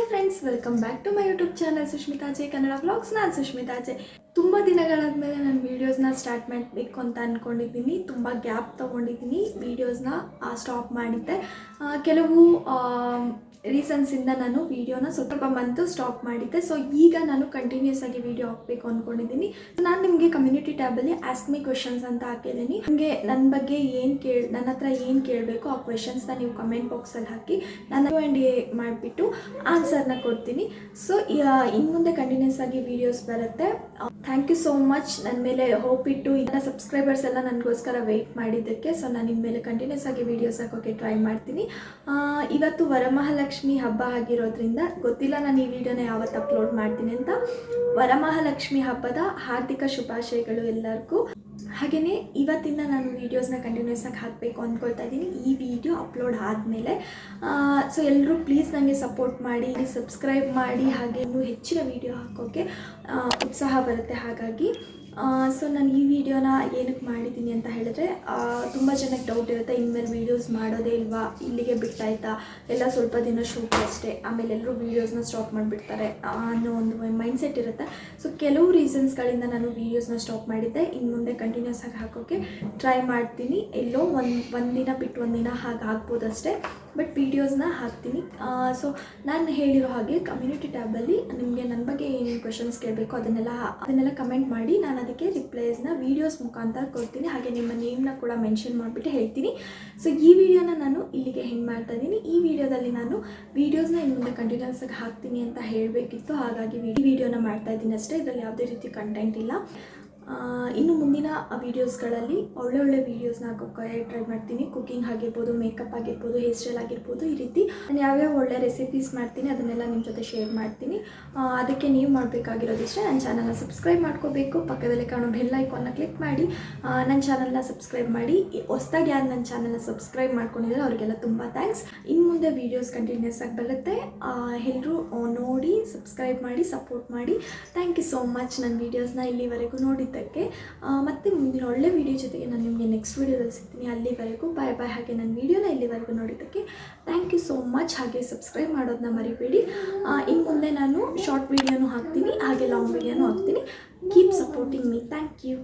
Friends, welcome back to my YouTube channel Sushmita J Kannada vlogs. ನಾನು Sushmita J. ತುಂಬ ದಿನಗಳಾದಮೇಲೆ ನಾನು ವೀಡಿಯೋಸ್ನ ಸ್ಟಾರ್ಟ್ ಮಾಡಬೇಕು ಅಂತ ಅಂದ್ಕೊಂಡಿದ್ದೀನಿ. ತುಂಬ ಗ್ಯಾಪ್ ತೊಗೊಂಡಿದ್ದೀನಿ, ವೀಡಿಯೋಸ್ನ ಸ್ಟಾಪ್ ಮಾಡಿದ್ದೆ. ಕೆಲವು ರೀಸನ್ಸಿಂದ ನಾನು ವೀಡಿಯೋನ ಸ್ವಲ್ಪ ಮಂತು ಸ್ಟಾಪ್ ಮಾಡಿದ್ದೆ. ಸೊ ಈಗ ನಾನು ಕಂಟಿನ್ಯೂಸ್ ಆಗಿ ವೀಡಿಯೋ ಹಾಕಬೇಕು ಅಂದ್ಕೊಂಡಿದ್ದೀನಿ. ನಾನು ನಿಮಗೆ ಕಮ್ಯುನಿಟಿ ಟ್ಯಾಬಲ್ಲಿ ಆಸ್ಕ್ ಮಿ ಕ್ವೆಶನ್ಸ್ ಅಂತ ಹಾಕಿದ್ದೀನಿ. ನಿಮಗೆ ನನ್ನ ಬಗ್ಗೆ ನನ್ನ ಹತ್ರ ಏನು ಕೇಳಬೇಕು ಆ ಕ್ವೆಶನ್ಸ್ನ ನೀವು ಕಮೆಂಟ್ ಬಾಕ್ಸಲ್ಲಿ ಹಾಕಿ ನಾನು Q&A ಮಾಡಿಬಿಟ್ಟು ಆನ್ಸರ್ನ ಕೊಡ್ತೀನಿ. ಸೊ ಇನ್ನು ಮುಂದೆ ಕಂಟಿನ್ಯೂಸ್ ಆಗಿ ವೀಡಿಯೋಸ್ ಬರುತ್ತೆ. ಥ್ಯಾಂಕ್ ಯು ಸೋ ಮಚ್ ನನ್ನ ಮೇಲೆ ಹೋಪ್ ಇಟ್ಟು ಇದನ್ನ ಸಬ್ಸ್ಕ್ರೈಬರ್ಸ್ ಎಲ್ಲ ನನಗೋಸ್ಕರ ವೆಯ್ಟ್ ಮಾಡಿದ್ದಕ್ಕೆ. ಸೊ ನಾನು ಇನ್ಮೇಲೆ ಕಂಟಿನ್ಯೂಸ್ ಆಗಿ ವೀಡಿಯೋಸ್ ಹಾಕೋಕ್ಕೆ ಟ್ರೈ ಮಾಡ್ತೀನಿ. ಇವತ್ತು ವರಮಹಾಲಕ್ಷ್ಮಿ ಹಬ್ಬ ಆಗಿರೋದ್ರಿಂದ ಗೊತ್ತಿಲ್ಲ ನಾನು ಈ ವಿಡಿಯೋನ ಯಾವತ್ತು ಅಪ್ಲೋಡ್ ಮಾಡ್ತೀನಿ ಅಂತ. ವರಮಹಾಲಕ್ಷ್ಮಿ ಹಬ್ಬದ ಹಾರ್ದಿಕ ಶುಭಾಶಯಗಳು ಎಲ್ಲರಿಗೂ. ಹಾಗೆಯೇ ಇವತ್ತಿಂದ ನಾನು ವೀಡಿಯೋಸ್ನ ಕಂಟಿನ್ಯೂಸ್ ಆಗಿ ಹಾಕಬೇಕು ಅಂದ್ಕೊಳ್ತಾ ಇದ್ದೀನಿ ಈ ವಿಡಿಯೋ ಅಪ್ಲೋಡ್ ಆದಮೇಲೆ. ಸೊ ಎಲ್ಲರೂ ಪ್ಲೀಸ್ ನನಗೆ ಸಪೋರ್ಟ್ ಮಾಡಿ, ಸಬ್ಸ್ಕ್ರೈಬ್ ಮಾಡಿ, ಹಾಗೆ ಇನ್ನೂ ಹೆಚ್ಚಿನ ವೀಡಿಯೋ ಹಾಕೋಕ್ಕೆ ಉತ್ಸಾಹ ಬರುತ್ತೆ. ಹಾಗಾಗಿ ಸೊ ನಾನು ಈ ವಿಡಿಯೋನ ಏನಕ್ಕೆ ಮಾಡಿದ್ದೀನಿ ಅಂತ ಹೇಳಿದ್ರೆ, ತುಂಬ ಜನಕ್ಕೆ ಡೌಟ್ ಇರುತ್ತೆ, ಇನ್ಮೇಲೆ ವೀಡಿಯೋಸ್ ಮಾಡೋದೇ ಇಲ್ವಾ, ಇಲ್ಲಿಗೆ ಬಿಟ್ಟಾಯ್ತಾ, ಎಲ್ಲ ಸ್ವಲ್ಪ ದಿನ ಶೂಟ್ ಅಷ್ಟೇ, ಆಮೇಲೆ ಎಲ್ಲರೂ ವೀಡಿಯೋಸ್ನ ಸ್ಟಾಪ್ ಮಾಡಿಬಿಡ್ತಾರೆ ಅನ್ನೋ ಒಂದು ಮೈಂಡ್ಸೆಟ್ ಇರುತ್ತೆ. ಸೊ ಕೆಲವು ರೀಸನ್ಸ್ಗಳಿಂದ ನಾನು ವೀಡಿಯೋಸ್ನ ಸ್ಟಾಪ್ ಮಾಡಿದ್ದೆ. ಇನ್ನು ಮುಂದೆ ಕಂಟಿನ್ಯೂಸ್ ಆಗಿ ಹಾಕೋಕ್ಕೆ ಟ್ರೈ ಮಾಡ್ತೀನಿ. ಎಲ್ಲೋ ಒಂದಿನ ಬಿಟ್ಟು ಒಂದಿನ ಹಾಗೆ ಆಗ್ಬೋದು ಅಷ್ಟೇ, ಬಟ್ ವೀಡಿಯೋಸ್ನ ಹಾಕ್ತೀನಿ. ಸೊ ನಾನು ಹೇಳಿರೋ ಹಾಗೆ ಕಮ್ಯುನಿಟಿ ಟ್ಯಾಬಲ್ಲಿ ನಿಮಗೆ ನನ್ನ ಬಗ್ಗೆ ಏನೇನು ಕ್ವೆಶನ್ಸ್ ಕೇಳಬೇಕು ಅದನ್ನೆಲ್ಲ ಕಮೆಂಟ್ ಮಾಡಿ, ನಾನು ಅದಕ್ಕೆ ರಿಪ್ಲೈಸ್ನ ವೀಡಿಯೋಸ್ ಮುಖಾಂತರ ಕೊಡ್ತೀನಿ. ಹಾಗೆ ನಿಮ್ಮ ನೇಮ್ನ ಕೂಡ ಮೆನ್ಷನ್ ಮಾಡಿಬಿಟ್ಟು ಹೇಳ್ತೀನಿ. ಸೊ ಈ ವಿಡಿಯೋನ ನಾನು ಇಲ್ಲಿಗೆ ಹೆಂಗೆ ಮಾಡ್ತಾ ಇದ್ದೀನಿ. ಈ ವಿಡಿಯೋದಲ್ಲಿ ನಾನು ವೀಡಿಯೋಸ್ನ ಇನ್ನು ಮುಂದೆ ಕಂಟಿನ್ಯೂಸ್ ಆಗಿ ಹಾಕ್ತೀನಿ ಅಂತ ಹೇಳಬೇಕಿತ್ತು, ಹಾಗಾಗಿ ಈ ವಿಡಿಯೋನ ಮಾಡ್ತಾ ಇದ್ದೀನಿ ಅಷ್ಟೇ. ಇದರಲ್ಲಿ ಯಾವುದೇ ರೀತಿ ಕಂಟೆಂಟ್ ಇಲ್ಲ. ಇನ್ನು ಮುಂದಿನ ವೀಡಿಯೋಸ್ಗಳಲ್ಲಿ ಒಳ್ಳೊಳ್ಳೆ ವೀಡಿಯೋಸ್ನ ಹಾಕೋಕ್ಕೆ ಟ್ರೈ ಮಾಡ್ತೀನಿ. ಕುಕಿಂಗ್ ಆಗಿರ್ಬೋದು, ಮೇಕಪ್ ಆಗಿರ್ಬೋದು, ಹೇರ್ ಸ್ಟೈಲ್ ಆಗಿರ್ಬೋದು, ಈ ರೀತಿ ನಾನು ಯಾವ್ಯಾವ ಒಳ್ಳೆ ರೆಸಿಪೀಸ್ ಮಾಡ್ತೀನಿ ಅದನ್ನೆಲ್ಲ ನಿಮ್ಮ ಜೊತೆ ಶೇರ್ ಮಾಡ್ತೀನಿ. ಅದಕ್ಕೆ ನೀವು ಮಾಡಬೇಕಾಗಿರೋದಿಷ್ಟೇ, ನನ್ನ ಚಾನಲ್ನ ಸಬ್ಸ್ಕ್ರೈಬ್ ಮಾಡ್ಕೋಬೇಕು. ಪಕ್ಕದಲ್ಲೇ ಕಾಣೋ ಬೆಲ್ ಐಕಾನ್ನ ಕ್ಲಿಕ್ ಮಾಡಿ ನನ್ನ ಚಾನಲ್ನ ಸಬ್ಸ್ಕ್ರೈಬ್ ಮಾಡಿ. ಹೊಸ್ದಾಗಿ ಯಾರು ನನ್ನ ಚಾನಲ್ನ ಸಬ್ಸ್ಕ್ರೈಬ್ ಮಾಡ್ಕೊಂಡಿದ್ದಾರೆ ಅವರಿಗೆಲ್ಲ ತುಂಬ ಥ್ಯಾಂಕ್ಸ್. ಇನ್ನು ಮುಂದೆ ವೀಡಿಯೋಸ್ ಕಂಟಿನ್ಯೂಸ್ ಆಗಿ ಬರುತ್ತೆ. ಎಲ್ಲರೂ ನೋಡಿ ಸಬ್ಸ್ಕ್ರೈಬ್ ಮಾಡಿ, ಸಪೋರ್ಟ್ ಮಾಡಿ. ಥ್ಯಾಂಕ್ ಯು ಸೋ ಮಚ್ ನನ್ನ ವೀಡಿಯೋಸ್ನ ಇಲ್ಲಿವರೆಗೂ ನೋಡಿದ್ದಕ್ಕೆ. ಮತ್ತೆ ಮುಂದಿನ ಒಳ್ಳೆ ವೀಡಿಯೋ ಜೊತೆಗೆ ನಾನು ನಿಮಗೆ ನೆಕ್ಸ್ಟ್ ವೀಡಿಯೋದಲ್ಲಿ ಸಿಗ್ತೀನಿ. ಅಲ್ಲಿವರೆಗೂ ಬಾಯ್ ಬಾಯ್. ಹಾಗೆ ನನ್ನ ವೀಡಿಯೋನ ಇಲ್ಲಿವರೆಗೂ ನೋಡಿದ್ದಕ್ಕೆ ಥ್ಯಾಂಕ್ ಯು ಸೋ ಮಚ್. ಹಾಗೆ ಸಬ್ಸ್ಕ್ರೈಬ್ ಮಾಡೋದನ್ನ ಮರಿಬೇಡಿ. ಇನ್ನು ಮುಂದೆ ನಾನು ಶಾರ್ಟ್ ವೀಡಿಯೋನೂ ಹಾಕ್ತೀನಿ, ಹಾಗೆ ಲಾಂಗ್ ವೀಡಿಯೋನೂ ಹಾಕ್ತೀನಿ. Keep supporting me. Thank you.